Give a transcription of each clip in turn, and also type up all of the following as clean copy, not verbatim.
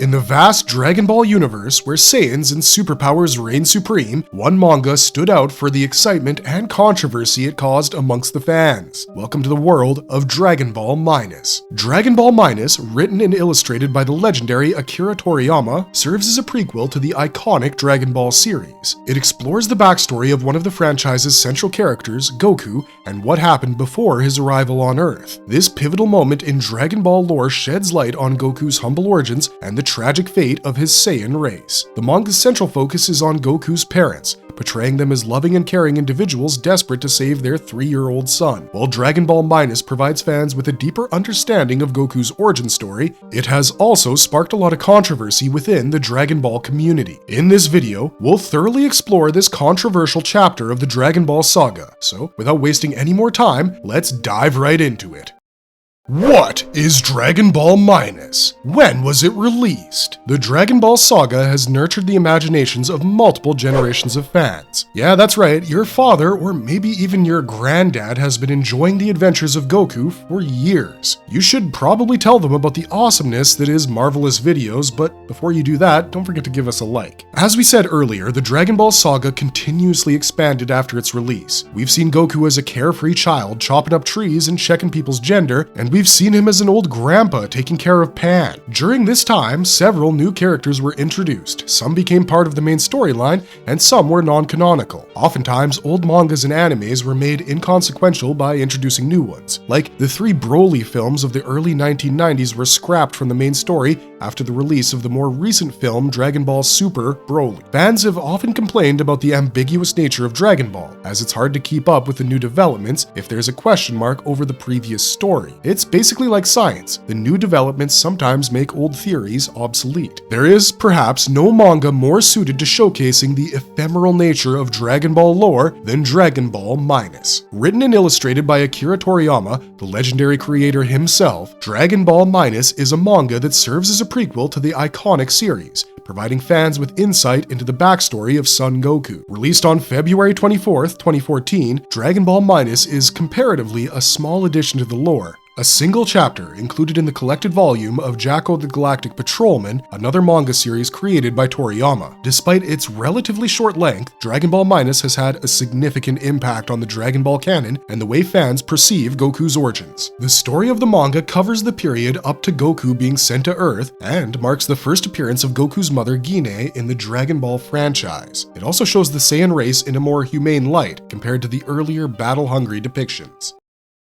In the vast Dragon Ball universe, where Saiyans and superpowers reign supreme, one manga stood out for the excitement and controversy it caused amongst the fans. Welcome to the world of Dragon Ball Minus. Dragon Ball Minus, written and illustrated by the legendary Akira Toriyama, serves as a prequel to the iconic Dragon Ball series. It explores the backstory of one of the franchise's central characters, Goku, and what happened before his arrival on Earth. This pivotal moment in Dragon Ball lore sheds light on Goku's humble origins and the tragic fate of his Saiyan race. The manga's central focus is on Goku's parents, portraying them as loving and caring individuals desperate to save their 3-year-old son. While Dragon Ball Minus provides fans with a deeper understanding of Goku's origin story, it has also sparked a lot of controversy within the Dragon Ball community. In this video, we'll thoroughly explore this controversial chapter of the Dragon Ball saga. So, without wasting any more time, let's dive right into it. What is Dragon Ball Minus? When was it released? The Dragon Ball saga has nurtured the imaginations of multiple generations of fans. Yeah, that's right, your father or maybe even your granddad has been enjoying the adventures of Goku for years. You should probably tell them about the awesomeness that is Marvelous Videos, but before you do that, don't forget to give us a like. As we said earlier, the Dragon Ball saga continuously expanded after its release. We've seen Goku as a carefree child chopping up trees and checking people's gender, and we've seen him as an old grandpa taking care of Pan. During this time, several new characters were introduced. Some became part of the main storyline, and some were non-canonical. Oftentimes, old mangas and animes were made inconsequential by introducing new ones. Like the 3 Broly films of the early 1990s were scrapped from the main story after the release of the more recent film Dragon Ball Super Broly. Fans have often complained about the ambiguous nature of Dragon Ball, as it's hard to keep up with the new developments if there's a question mark over the previous story. It's basically like science. The new developments sometimes make old theories obsolete. There is, perhaps, no manga more suited to showcasing the ephemeral nature of Dragon Ball lore than Dragon Ball Minus. Written and illustrated by Akira Toriyama, the legendary creator himself, Dragon Ball Minus is a manga that serves as a prequel to the iconic series, providing fans with insight into the backstory of Son Goku. Released on February 24th, 2014, Dragon Ball Minus is comparatively a small addition to the lore. A single chapter included in the collected volume of Jacko the Galactic Patrolman, another manga series created by Toriyama. Despite its relatively short length, Dragon Ball Minus has had a significant impact on the Dragon Ball canon and the way fans perceive Goku's origins. The story of the manga covers the period up to Goku being sent to Earth and marks the first appearance of Goku's mother Gine in the Dragon Ball franchise. It also shows the Saiyan race in a more humane light compared to the earlier battle-hungry depictions.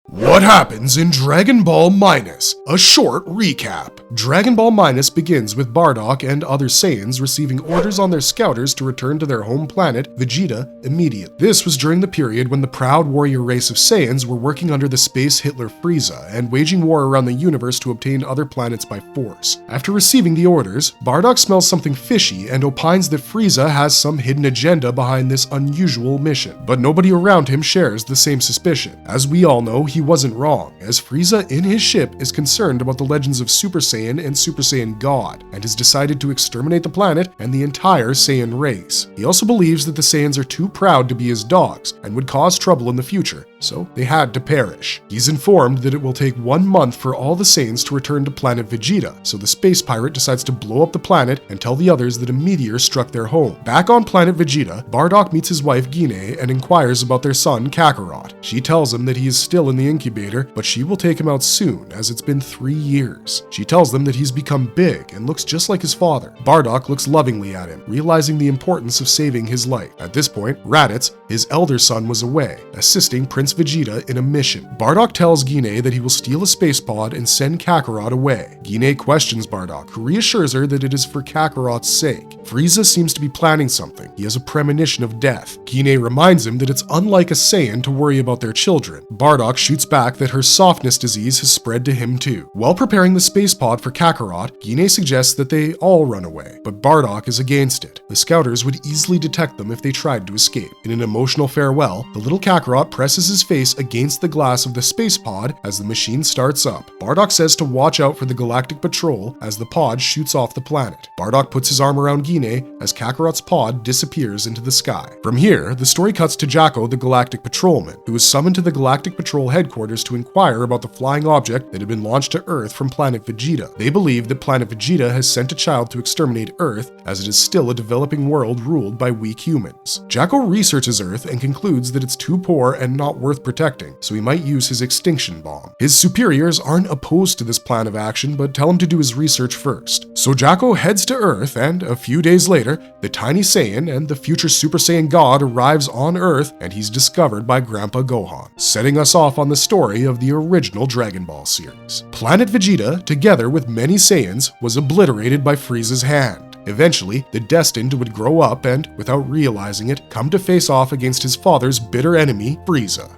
What happens in Dragon Ball Minus? A short recap. Dragon Ball Minus begins with Bardock and other Saiyans receiving orders on their scouters to return to their home planet, Vegeta, immediately. This was during the period when the proud warrior race of Saiyans were working under the space Hitler Frieza and waging war around the universe to obtain other planets by force. After receiving the orders, Bardock smells something fishy and opines that Frieza has some hidden agenda behind this unusual mission. But nobody around him shares the same suspicion. As we all know, he wasn't wrong, as Frieza in his ship is concerned about the legends of Super Saiyan and Super Saiyan God, and has decided to exterminate the planet and the entire Saiyan race. He also believes that the Saiyans are too proud to be his dogs, and would cause trouble in the future, so they had to perish. He's informed that it will take 1 month for all the Saiyans to return to planet Vegeta, so the space pirate decides to blow up the planet and tell the others that a meteor struck their home. Back on planet Vegeta, Bardock meets his wife Gine and inquires about their son Kakarot. She tells him that he is still in the incubator, but she will take him out soon, as it's been 3 years. She tells them that he's become big and looks just like his father. Bardock looks lovingly at him, realizing the importance of saving his life. At this point, Raditz, his elder son, was away, assisting Prince Vegeta in a mission. Bardock tells Gine that he will steal a space pod and send Kakarot away. Gine questions Bardock, who reassures her that it is for Kakarot's sake. Frieza seems to be planning something. He has a premonition of death. Gine reminds him that it's unlike a Saiyan to worry about their children. Bardock shoots back that her softness disease has spread to him too. While preparing the space pod for Kakarot, Gine suggests that they all run away, but Bardock is against it. The scouters would easily detect them if they tried to escape. In an emotional farewell, the little Kakarot presses his face against the glass of the space pod as the machine starts up. Bardock says to watch out for the Galactic Patrol as the pod shoots off the planet. Bardock puts his arm around Gine Gine as Kakarot's pod disappears into the sky. From here, the story cuts to Jacko, the Galactic Patrolman, who is summoned to the Galactic Patrol headquarters to inquire about the flying object that had been launched to Earth from planet Vegeta. They believe that planet Vegeta has sent a child to exterminate Earth, as it is still a developing world ruled by weak humans. Jacko researches Earth and concludes that it's too poor and not worth protecting, so he might use his extinction bomb. His superiors aren't opposed to this plan of action, but tell him to do his research first. So Jacko heads to Earth, and a few days later, the Tiny Saiyan and the future Super Saiyan God arrives on Earth, and he's discovered by Grandpa Gohan, setting us off on the story of the original Dragon Ball series. Planet Vegeta, together with many Saiyans, was obliterated by Frieza's hand. Eventually, the Destined would grow up and, without realizing it, come to face off against his father's bitter enemy, Frieza.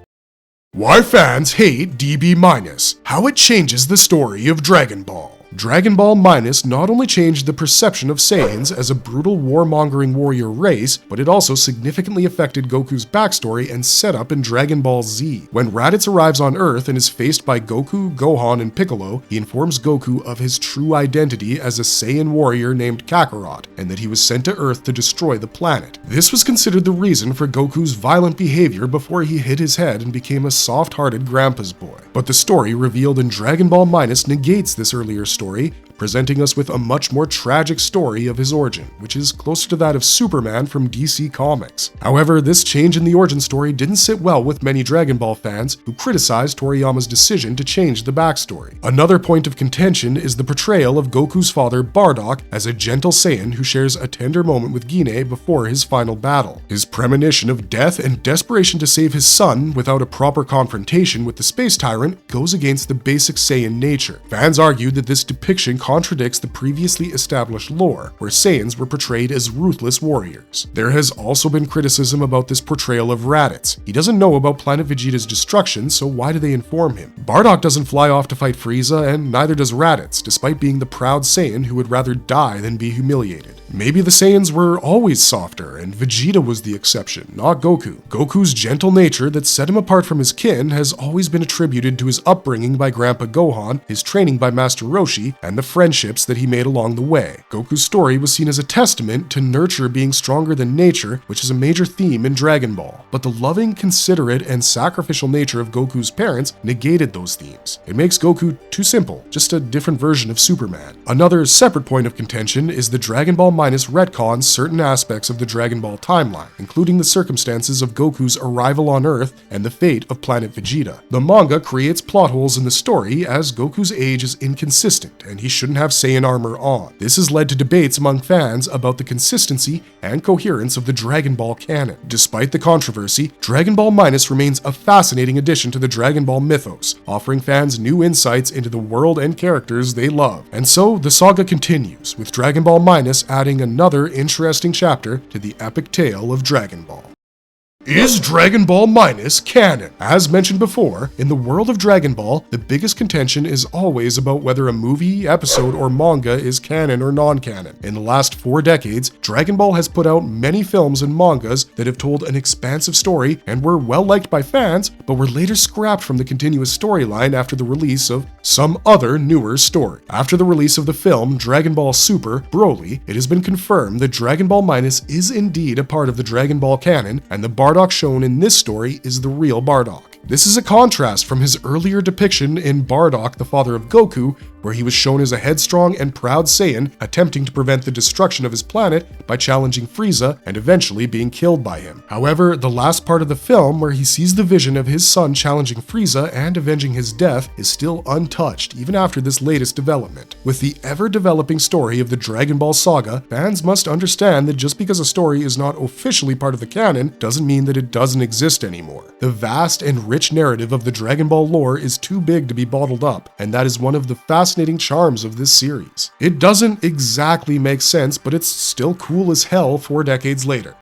Why fans hate DB-, how it changes the story of Dragon Ball. Dragon Ball Minus not only changed the perception of Saiyans as a brutal warmongering warrior race, but it also significantly affected Goku's backstory and setup in Dragon Ball Z. When Raditz arrives on Earth and is faced by Goku, Gohan, and Piccolo, he informs Goku of his true identity as a Saiyan warrior named Kakarot, and that he was sent to Earth to destroy the planet. This was considered the reason for Goku's violent behavior before he hit his head and became a soft-hearted grandpa's boy. But the story revealed in Dragon Ball Minus negates this earlier story, presenting us with a much more tragic story of his origin, which is closer to that of Superman from DC Comics. However, this change in the origin story didn't sit well with many Dragon Ball fans who criticized Toriyama's decision to change the backstory. Another point of contention is the portrayal of Goku's father Bardock as a gentle Saiyan who shares a tender moment with Gine before his final battle. His premonition of death and desperation to save his son without a proper confrontation with the space tyrant goes against the basic Saiyan nature. Fans argued that this depiction contradicts the previously established lore, where Saiyans were portrayed as ruthless warriors. There has also been criticism about this portrayal of Raditz. He doesn't know about Planet Vegeta's destruction, so why do they inform him? Bardock doesn't fly off to fight Frieza, and neither does Raditz, despite being the proud Saiyan who would rather die than be humiliated. Maybe the Saiyans were always softer, and Vegeta was the exception, not Goku. Goku's gentle nature that set him apart from his kin has always been attributed to his upbringing by Grandpa Gohan, his training by Master Roshi, and the friendships that he made along the way. Goku's story was seen as a testament to nurture being stronger than nature, which is a major theme in Dragon Ball. But the loving, considerate, and sacrificial nature of Goku's parents negated those themes. It makes Goku too simple, just a different version of Superman. Another separate point of contention is the Dragon Ball Minus retcons certain aspects of the Dragon Ball timeline, including the circumstances of Goku's arrival on Earth and the fate of Planet Vegeta. The manga creates plot holes in the story as Goku's age is inconsistent, and he shouldn't have Saiyan armor on. This has led to debates among fans about the consistency and coherence of the Dragon Ball canon. Despite the controversy, Dragon Ball Minus remains a fascinating addition to the Dragon Ball mythos, offering fans new insights into the world and characters they love. And so, the saga continues, with Dragon Ball Minus adding another interesting chapter to the epic tale of Dragon Ball. Is Dragon Ball Minus canon? As mentioned before, in the world of Dragon Ball, the biggest contention is always about whether a movie, episode, or manga is canon or non-canon. In the last 4 decades, Dragon Ball has put out many films and mangas that have told an expansive story and were well liked by fans, but were later scrapped from the continuous storyline after the release of some other newer story. After the release of the film Dragon Ball Super Broly, it has been confirmed that Dragon Ball Minus is indeed a part of the Dragon Ball canon, and the Bardock shown in this story is the real Bardock. This is a contrast from his earlier depiction in Bardock, the father of Goku, where he was shown as a headstrong and proud Saiyan attempting to prevent the destruction of his planet by challenging Frieza and eventually being killed by him. However, the last part of the film, where he sees the vision of his son challenging Frieza and avenging his death, is still untouched even after this latest development. With the ever-developing story of the Dragon Ball saga, fans must understand that just because a story is not officially part of the canon doesn't mean that it doesn't exist anymore. The vast and rich narrative of the Dragon Ball lore is too big to be bottled up, and that is one of the fascinating charms of this series. It doesn't exactly make sense, but it's still cool as hell 4 decades later.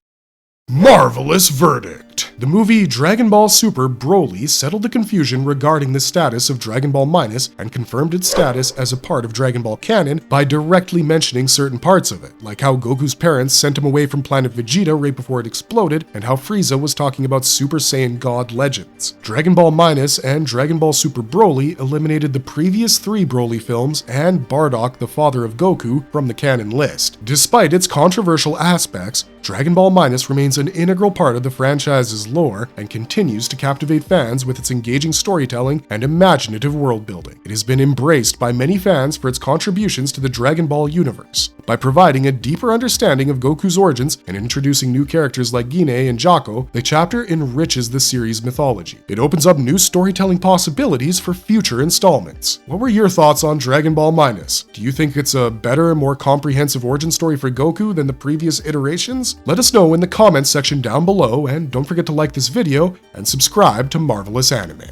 Marvelous verdict! The movie Dragon Ball Super Broly settled the confusion regarding the status of Dragon Ball Minus and confirmed its status as a part of Dragon Ball canon by directly mentioning certain parts of it, like how Goku's parents sent him away from planet Vegeta right before it exploded, and how Frieza was talking about Super Saiyan God legends. Dragon Ball Minus and Dragon Ball Super Broly eliminated the previous 3 Broly films and Bardock, the father of Goku, from the canon list. Despite its controversial aspects, Dragon Ball Minus remains an integral part of the franchise's lore and continues to captivate fans with its engaging storytelling and imaginative world building. It has been embraced by many fans for its contributions to the Dragon Ball universe. By providing a deeper understanding of Goku's origins and introducing new characters like Gine and Jaco, the chapter enriches the series' mythology. It opens up new storytelling possibilities for future installments. What were your thoughts on Dragon Ball Minus? Do you think it's a better, more comprehensive origin story for Goku than the previous iterations? Let us know in the comments section down below, and don't forget to like this video and subscribe to Marvelous Anime.